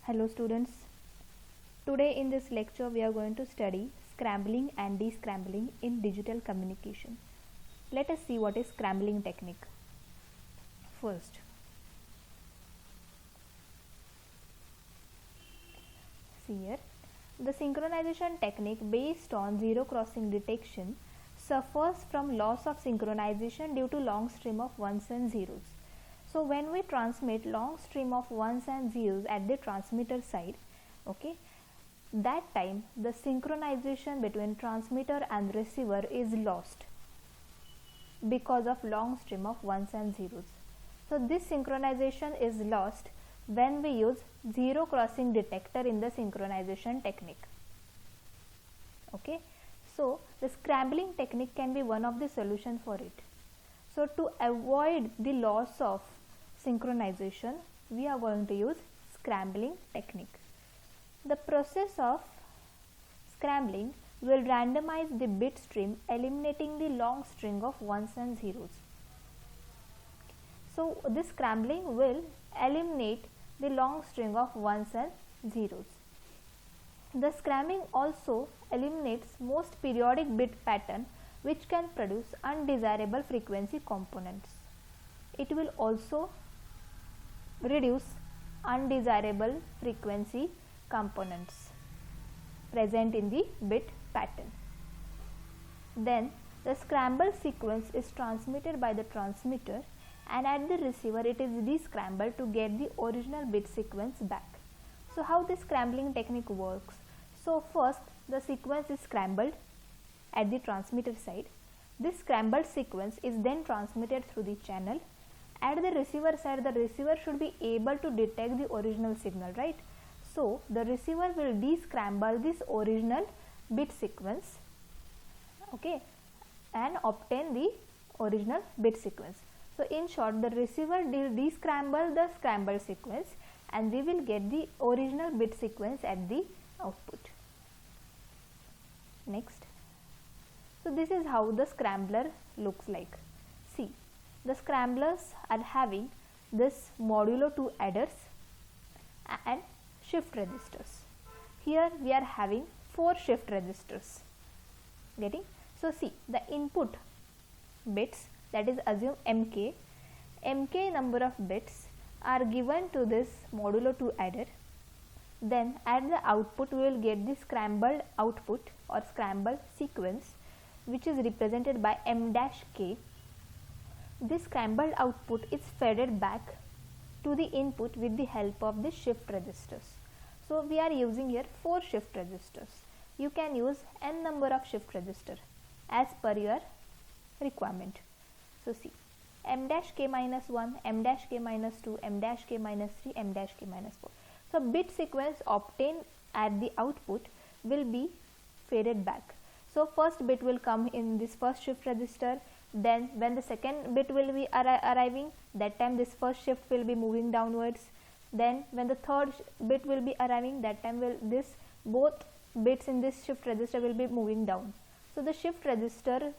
Hello students, today in this lecture we are going to study scrambling and descrambling in digital communication. Let us see what is scrambling technique. First, see here, the synchronization technique based on zero crossing detection suffers from loss of synchronization due to long stream of ones and zeros. So when we transmit long stream of ones and zeros at the transmitter side, okay, that time the synchronization between transmitter and receiver is lost because of long stream of ones and zeros. So this synchronization is lost when we use zero crossing detector in the synchronization technique. Okay, so the scrambling technique can be one of the solution for it. So to avoid the loss of synchronization, we are going to use scrambling technique. The process of scrambling will randomize the bit stream, eliminating the long string of ones and zeros. So this scrambling will eliminate the long string of ones and zeros. The scrambling also eliminates most periodic bit pattern which can produce undesirable frequency components. It will also reduce undesirable frequency components present in the bit pattern. Then the scramble sequence is transmitted by the transmitter, and at the receiver it is descrambled to get the original bit sequence back. So how this scrambling technique works? So first the sequence is scrambled at the transmitter side. This scrambled sequence is then transmitted through the channel. At the receiver side, the receiver should be able to detect the original signal, right? So the receiver will descramble this original bit sequence, okay, and obtain the original bit sequence. So in short, the receiver will descramble the scrambled sequence and we will get the original bit sequence at the output. Next, so this is how the scrambler looks like. See, the scramblers are having this modulo 2 adders and shift registers. Here we are having 4 shift registers. Getting? So see, the input bits, that is assume mk number of bits are given to this modulo 2 adder. Then at the output we will get the scrambled output or scrambled sequence, which is represented by m-k. This scrambled output is fed back to the input with the help of the shift registers. So we are using here 4 shift registers. You can use n number of shift register as per your requirement. So see, m-k minus 1, m-k minus 2, m-k minus 3, m-k minus 4. So bit sequence obtained at the output will be faded back. So first bit will come in this first shift register. Then when the second bit will be arriving, that time this first shift will be moving downwards. Then when the third bit will be arriving, that time will this both bits in this shift register will be moving down. So the shift register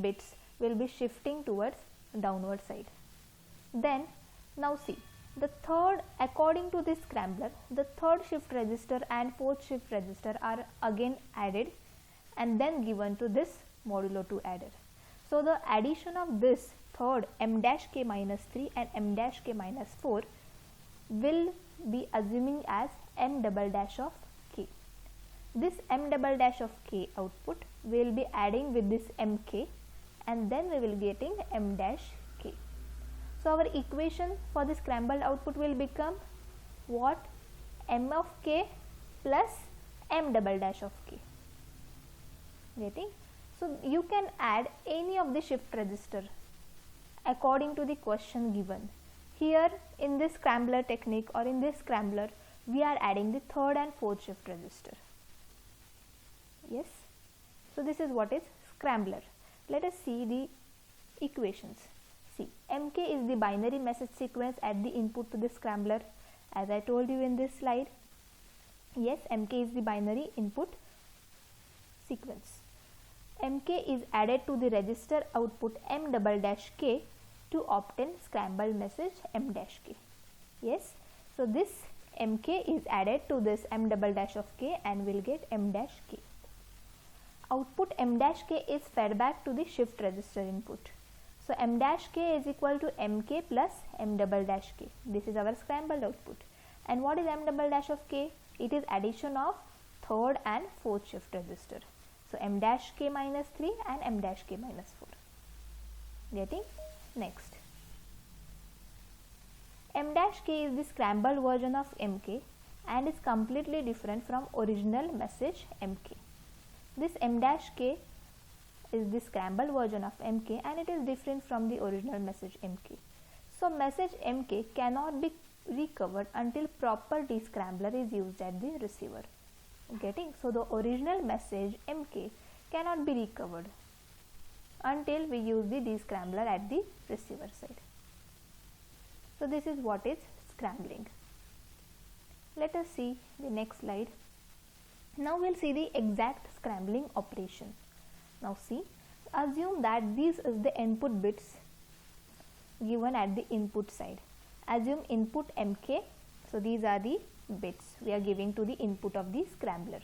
bits will be shifting towards downward side. Then now see, the third, according to this scrambler, the third shift register and fourth shift register are again added and then given to this modulo 2 adder. So the addition of this third m-k minus 3 and m-k minus 4 will be assuming as m double dash of k. This m double dash of k output will be adding with this mk, and then we will getting m dash k. So our equation for the scrambled output will become what? M of k plus m double dash of k. Getting? So you can add any of the shift register according to the question given. Here in this scrambler technique or in this scrambler, we are adding the third and fourth shift register. Yes. So this is what is scrambler. Let us see the equations. See, mk is the binary message sequence at the input to the scrambler, as I told you in this slide. Yes, mk is the binary input sequence. mk is added to the register output m double dash k to obtain scrambled message m dash k. Yes, so this mk is added to this m double dash of k and we'll get m dash k. Output m dash k is fed back to the shift register input. So m dash k is equal to mk plus m double dash k. This is our scrambled output. And what is m double dash of k? It is addition of third and fourth shift register. So m dash k minus 3 and m dash k minus 4. Getting? Next. M dash k is the scrambled version of mk and is completely different from original message mk. This m dash k is the scrambled version of mk and it is different from the original message mk. So message mk cannot be recovered until proper descrambler is used at the receiver. Getting? So the original message mk cannot be recovered until we use the descrambler at the receiver side. So this is what is scrambling. Let us see the next slide. Now we'll see the exact scrambling operation. Now see, assume that these is the input bits given at the input side. Assume input mk. So these are the bits we are giving to the input of the scrambler.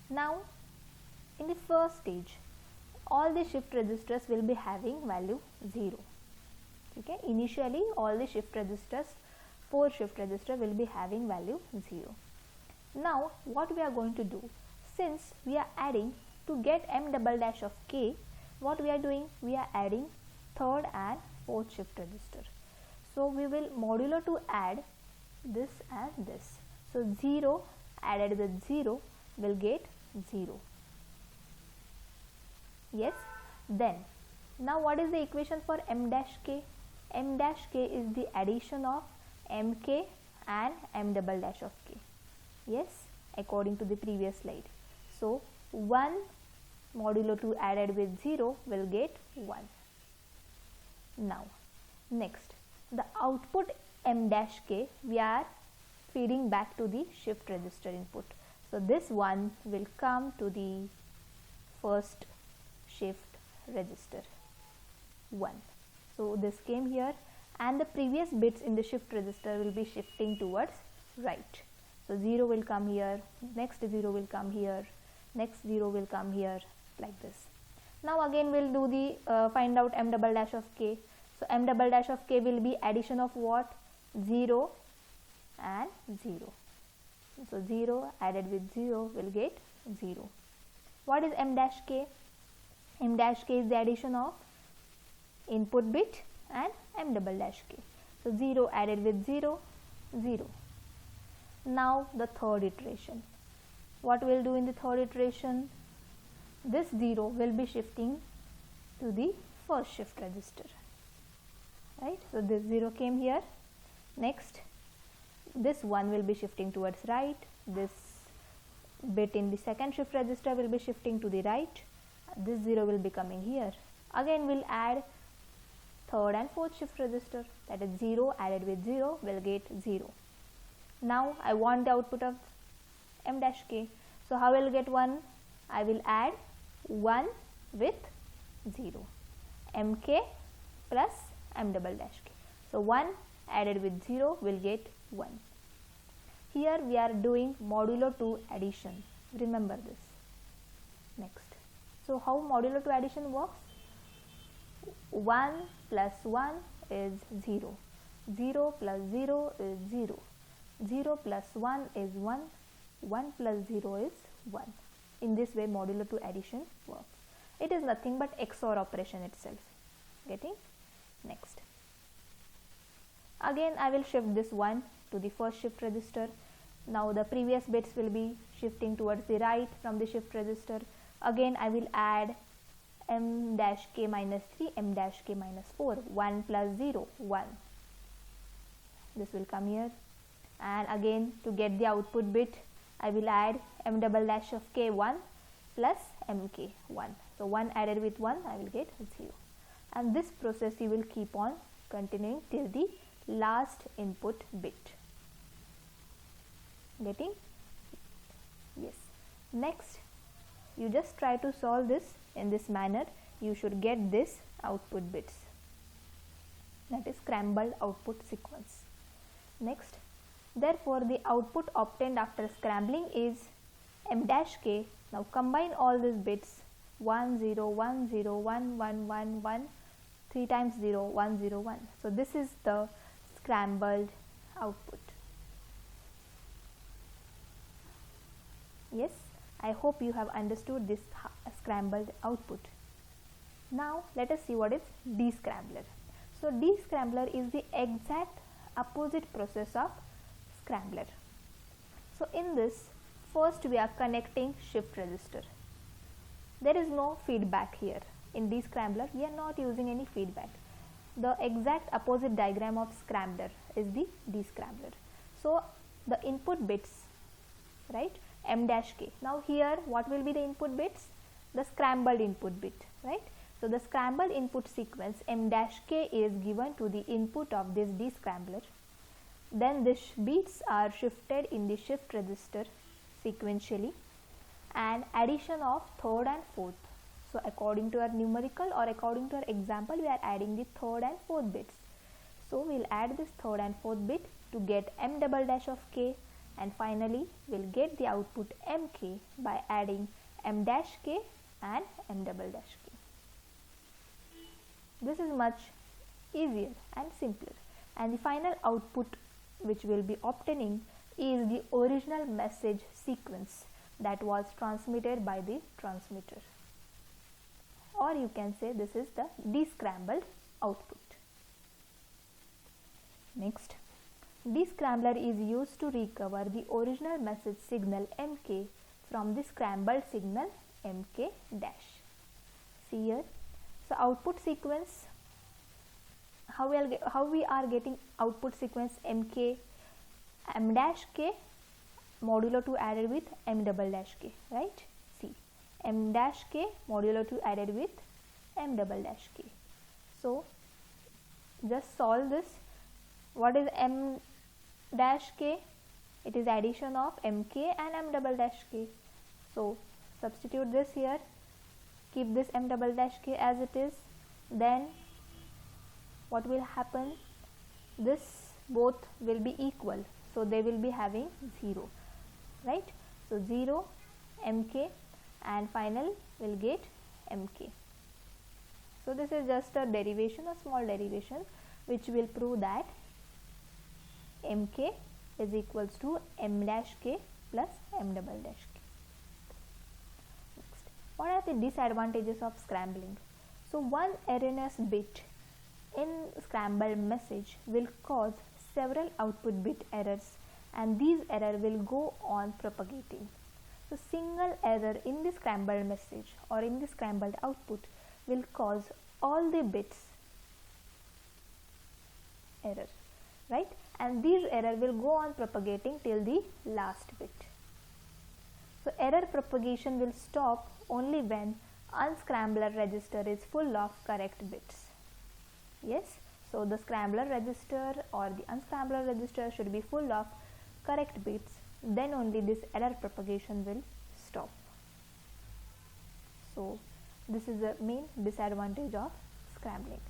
Now in the first stage, all the shift registers will be having value 0. Okay, initially all the shift registers, 4 shift register will be having value 0. Now what we are going to do, since we are adding to get m double dash of k, what we are doing, we are adding third and fourth shift register. So we will modulo to add this and this. So 0 added with 0 will get 0. Yes. Then now what is the equation for m dash k? M dash k is the addition of mk and m double dash of k. Yes, according to the previous slide. So 1 modulo 2 added with 0 will get 1. Now next, the output m dash k we are feeding back to the shift register input. So this one will come to the first shift register 1. So this came here and the previous bits in the shift register will be shifting towards right. So 0 will come here, next 0 will come here, next 0 will come here, like this. Now again we'll do the find out m double dash of k. So m double dash of k will be addition of what? 0 and 0. So 0 added with 0 will get 0. What is m dash k? M dash k is the addition of input bit and m double dash k. So 0 added with 0, 0. Now the third iteration. What we'll do in the third iteration? This 0 will be shifting to the first shift register. Right? So this 0 came here. Next, this 1 will be shifting towards right. This bit in the second shift register will be shifting to the right. This 0 will be coming here. Again we'll add third and fourth shift register, that is 0 added with 0 will get 0. Now I want the output of m dash k. So how will get 1? I will add 1 with 0. mk plus m double dash k. So 1 added with 0 will get 1. Here we are doing modulo 2 addition. Remember this. Next. So how modulo 2 addition works? 1 plus 1 is 0. 0 plus 0 is 0. 0 plus 1 is 1. 1 plus 0 is 1. In this way modulo 2 addition works. It is nothing but XOR operation itself. Getting? Next. Again I will shift this 1 to the first shift register. Now the previous bits will be shifting towards the right from the shift register. Again I will add m dash k minus 3, m dash k minus 4, 1 plus 0, 1. This will come here. And again to get the output bit, I will add m double dash of k 1 plus mk 1. So 1 added with 1, I will get 0. And this process you will keep on continuing till the last input bit. Getting? Yes. Next, you just try to solve this in this manner. You should get this output bits. That is scrambled output sequence. Next, Therefore, the output obtained after scrambling is m dash k. Now combine all these bits 1 0 1 0 1 1 1 1 3 times 0 1 0 1. So this is the scrambled output. Yes, I hope you have understood this scrambled output. Now let us see what is descrambler. So descrambler is the exact opposite process of scrambler. So in this, first we are connecting shift register. There is no feedback here. In descrambler we are not using any feedback. The exact opposite diagram of scrambler is the descrambler. So the input bits, right, m dash k. Now here what will be the input bits? The scrambled input bit, right? So the scrambled input sequence m dash k is given to the input of this descrambler. Then these bits are shifted in the shift register sequentially, and addition of third and fourth. So according to our numerical or according to our example, we are adding the third and fourth bits. So we'll add this third and fourth bit to get m double dash of k, and finally we'll get the output mk by adding m dash k and m double dash k. This is much easier and simpler, and the final output which we'll be obtaining is the original message sequence that was transmitted by the transmitter, or you can say this is the descrambled output. Next, descrambler is used to recover the original message signal mk from the scrambled signal mk dash. See here, so output sequence, how we are getting output sequence mk m dash k modulo 2 added with m double dash k, right? See, m dash k modulo 2 added with m double dash k. So just solve this. What is m dash k? It is addition of mk and m double dash k. So substitute this here, keep this m double dash k as it is. Then what will happen? This both will be equal, so they will be having 0, right? So 0 mk, and final will get mk. So this is just a derivation, a small derivation, which will prove that mk is equals to m dash k plus m double dash k. Next, what are the disadvantages of scrambling? So one erroneous bit in scrambled message will cause several output bit errors, and these errors will go on propagating. So single error in the scrambled message or in the scrambled output will cause all the bits error, right? And these error will go on propagating till the last bit. So error propagation will stop only when unscrambler register is full of correct bits. Yes, so the scrambler register or the unscrambler register should be full of correct bits, then only this error propagation will stop. So this is the main disadvantage of scrambling.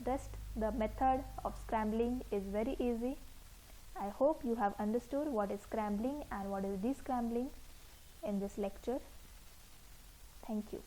Rest, the method of scrambling is very easy. I hope you have understood what is scrambling and what is descrambling in this lecture. Thank you.